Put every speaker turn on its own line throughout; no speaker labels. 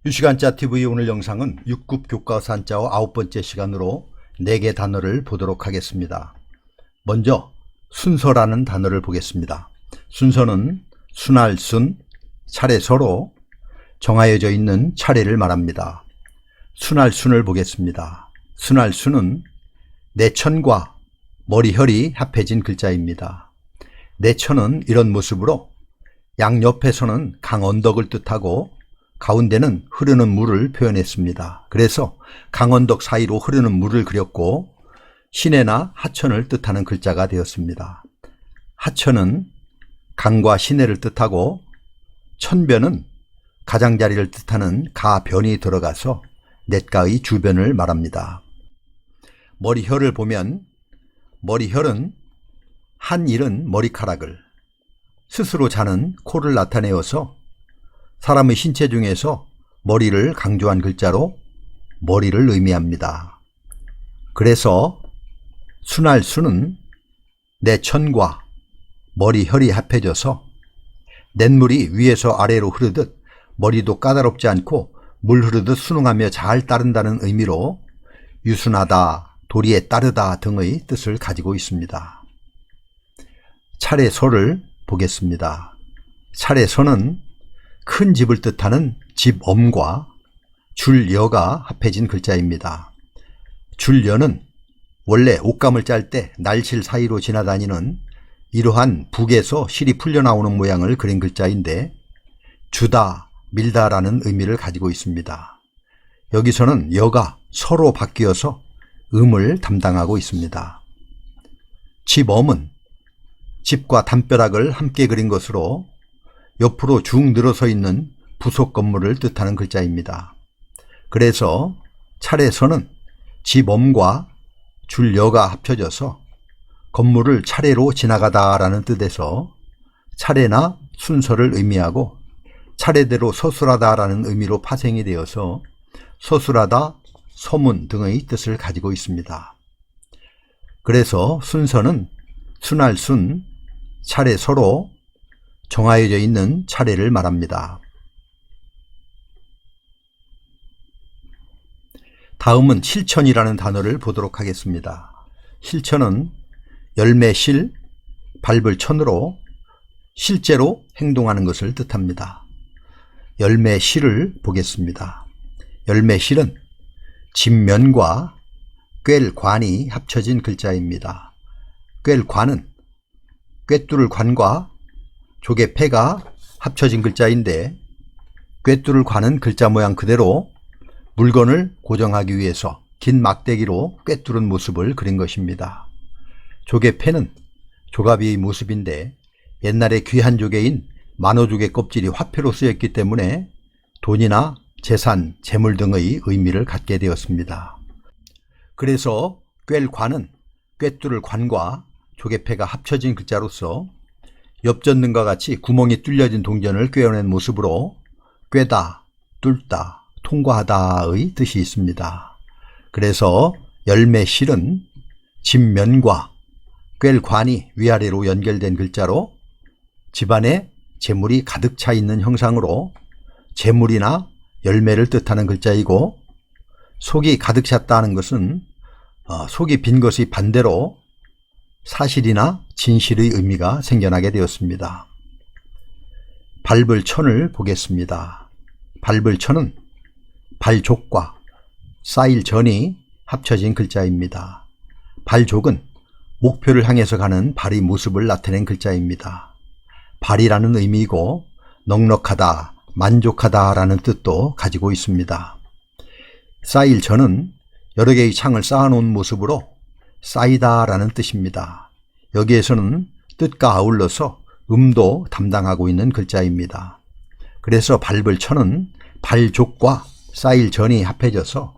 유시간자TV 오늘 영상은 6급 교과서 한자어 9번째 시간으로 4개 단어를 보도록 하겠습니다. 먼저 순서라는 단어를 보겠습니다. 순서는 순할 순, 차례서로 정하여져 있는 차례를 말합니다. 순할 순을 보겠습니다. 순할 순은 내천과 머리혈이 합해진 글자입니다. 내천은 이런 모습으로 양옆에서는 강언덕을 뜻하고 가운데는 흐르는 물을 표현했습니다. 그래서 강언덕 사이로 흐르는 물을 그렸고 시내나 하천을 뜻하는 글자가 되었습니다. 하천은 강과 시내를 뜻하고 천변은 가장자리를 뜻하는 가변이 들어가서 냇가의 주변을 말합니다. 머리혈을 보면 머리혈은 한 일은 머리카락을, 스스로 자는 코를 나타내어서 사람의 신체 중에서 머리를 강조한 글자로 머리를 의미합니다. 그래서 순할 순은 내천과 머리혈이 합해져서 냇물이 위에서 아래로 흐르듯 머리도 까다롭지 않고 물 흐르듯 순응하며 잘 따른다는 의미로 유순하다, 도리에 따르다 등의 뜻을 가지고 있습니다. 차례서를 보겠습니다. 차례서는 큰 집을 뜻하는 집엄과 줄여가 합해진 글자입니다. 줄여는 원래 옷감을 짤 때 날실 사이로 지나다니는 이러한 북에서 실이 풀려나오는 모양을 그린 글자인데 주다, 밀다라는 의미를 가지고 있습니다. 여기서는 여가 서로 바뀌어서 음을 담당하고 있습니다. 집엄은 집과 담벼락을 함께 그린 것으로 옆으로 쭉 늘어서 있는 부속 건물을 뜻하는 글자입니다. 그래서 차례서는 집엄과 줄여가 합쳐져서 건물을 차례로 지나가다라는 뜻에서 차례나 순서를 의미하고 차례대로 서술하다라는 의미로 파생이 되어서 서술하다, 서문 등의 뜻을 가지고 있습니다. 그래서 순서는 순할 순, 차례서로 정하여져 있는 차례를 말합니다. 다음은 실천이라는 단어를 보도록 하겠습니다. 실천은 열매실, 밟을 천으로 실제로 행동하는 것을 뜻합니다. 열매실을 보겠습니다. 열매실은 집면과 꿰관이 합쳐진 글자입니다. 꿰관은 꿰뚫을 관과 조개 패가 합쳐진 글자인데 꿰뚫을 관은 글자 모양 그대로 물건을 고정하기 위해서 긴 막대기로 꿰뚫은 모습을 그린 것입니다. 조개 패는 조가비의 모습인데 옛날에 귀한 조개인 만호조개 껍질이 화폐로 쓰였기 때문에 돈이나 재산, 재물 등의 의미를 갖게 되었습니다. 그래서 꿰관은 꿰뚫을 관과 조개패가 합쳐진 글자로서 엽전등과 같이 구멍이 뚫려진 동전을 꿰어낸 모습으로 꿰다, 뚫다, 통과하다의 뜻이 있습니다. 그래서 열매실은 집면과 꿰관이 위아래로 연결된 글자로 집안에 재물이 가득 차 있는 형상으로 재물이나 열매를 뜻하는 글자이고 속이 가득 찼다는 것은 속이 빈 것의 반대로 사실이나 진실의 의미가 생겨나게 되었습니다. 밟을 천을 보겠습니다. 밟을 천은 발족과 쌓일 전이 합쳐진 글자입니다. 발족은 목표를 향해서 가는 발의 모습을 나타낸 글자입니다. 발이라는 의미이고 넉넉하다, 만족하다 라는 뜻도 가지고 있습니다. 쌓일 전은 여러 개의 창을 쌓아놓은 모습으로 쌓이다 라는 뜻입니다. 여기에서는 뜻과 아울러서 음도 담당하고 있는 글자입니다. 그래서 밟을 천은 발족과 쌓일 전이 합해져서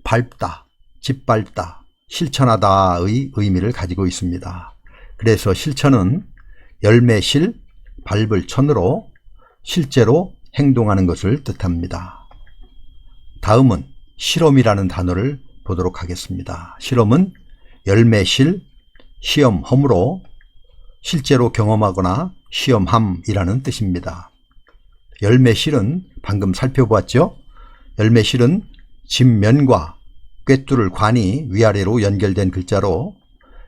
밟다, 짓밟다, 실천하다의 의미를 가지고 있습니다. 그래서 실천은 열매실, 밟을 천으로 실제로 행동하는 것을 뜻합니다. 다음은 실험이라는 단어를 보도록 하겠습니다. 실험은 열매실, 시험험으로 실제로 경험하거나 시험함이라는 뜻입니다. 열매실은 방금 살펴보았죠? 열매실은 집면과 꿰뚫을 관이 위아래로 연결된 글자로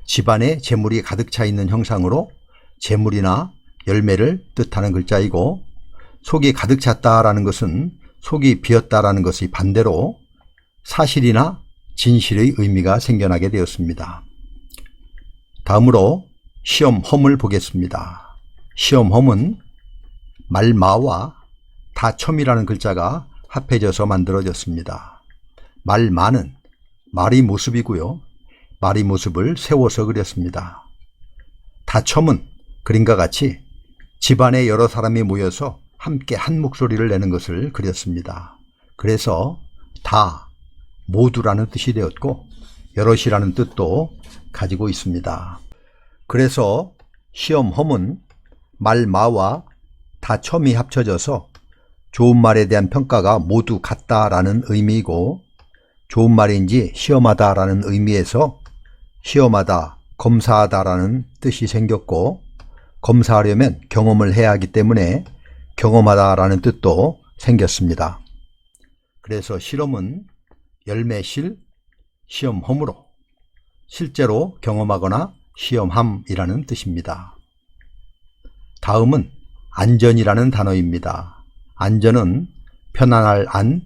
집안에 재물이 가득 차 있는 형상으로 재물이나 열매를 뜻하는 글자이고, 속이 가득 찼다라는 것은 속이 비었다라는 것이 반대로 사실이나 진실의 의미가 생겨나게 되었습니다. 다음으로 시험험을 보겠습니다. 시험험은 말마와 다첨이라는 글자가 합해져서 만들어졌습니다. 말마는 말의 모습이고요. 말의 모습을 세워서 그렸습니다. 다첨은 그림과 같이 집안에 여러 사람이 모여서 함께 한 목소리를 내는 것을 그렸습니다. 그래서 다, 모두라는 뜻이 되었고 여럿이라는 뜻도 가지고 있습니다. 그래서 시험험은 말마와 다첨이 합쳐져서 좋은 말에 대한 평가가 모두 같다라는 의미이고, 좋은 말인지 시험하다라는 의미에서 시험하다, 검사하다라는 뜻이 생겼고, 검사하려면 경험을 해야 하기 때문에 경험하다라는 뜻도 생겼습니다. 그래서 실험은 열매실, 시험험으로 실제로 경험하거나 시험함이라는 뜻입니다. 다음은 안전이라는 단어입니다. 안전은 편안할 안,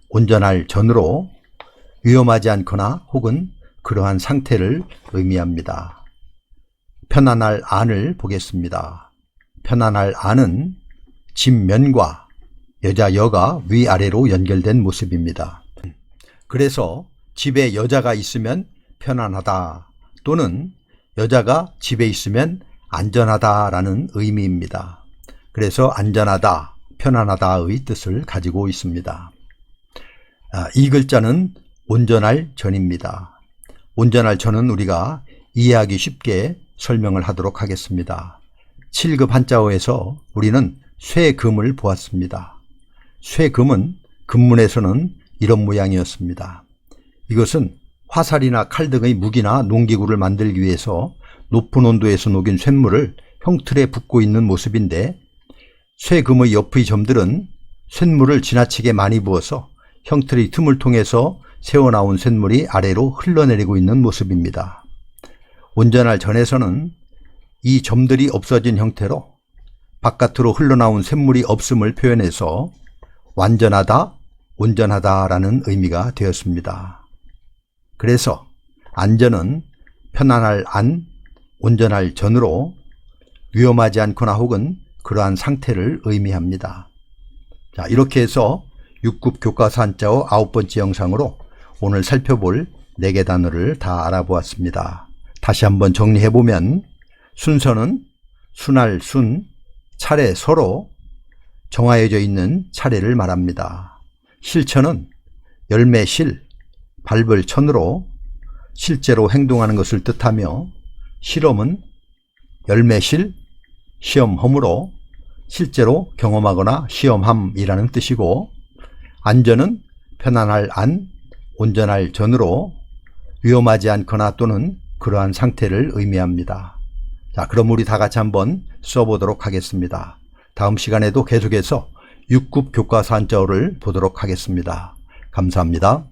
온전할 전으로 위험하지 않거나 혹은 그러한 상태를 의미합니다. 편안할 안을 보겠습니다. 편안할 안은 집면과 여자 여가 위아래로 연결된 모습입니다. 그래서 집에 여자가 있으면 편안하다 또는 여자가 집에 있으면 안전하다라는 의미입니다. 그래서 안전하다, 편안하다의 뜻을 가지고 있습니다. 이 글자는 온전할 전입니다. 온전할 전은 우리가 이해하기 쉽게 설명을 하도록 하겠습니다. 7급 한자어에서 우리는 쇠금을 보았습니다. 쇠금은 금문에서는 이런 모양이었습니다. 이것은 화살이나 칼 등의 무기나 농기구를 만들기 위해서 높은 온도에서 녹인 쇳물을 형틀에 붓고 있는 모습인데, 쇠금의 옆의 점들은 쇳물을 지나치게 많이 부어서 형틀의 틈을 통해서 새어나온 쇳물이 아래로 흘러내리고 있는 모습입니다. 온전할 전에서는 이 점들이 없어진 형태로 바깥으로 흘러나온 쇳물이 없음을 표현해서 완전하다, 온전하다라는 의미가 되었습니다. 그래서 안전은 편안할 안, 온전할 전으로 위험하지 않거나 혹은 그러한 상태를 의미합니다. 자, 이렇게 해서 6급 교과서 한자어 9번째 영상으로 오늘 살펴볼 4개 단어를 다 알아보았습니다. 다시 한번 정리해보면, 순서는 순할 순, 차례 서로 정하여져 있는 차례를 말합니다. 실천은 열매실, 밟을 천으로 실제로 행동하는 것을 뜻하며, 실험은 열매실, 시험험으로 실제로 경험하거나 시험함이라는 뜻이고, 안전은 편안할 안, 온전할 전으로 위험하지 않거나 또는 그러한 상태를 의미합니다. 자, 그럼 우리 다 같이 한번 써보도록 하겠습니다. 다음 시간에도 계속해서 6급 교과서 한자어를 보도록 하겠습니다. 감사합니다.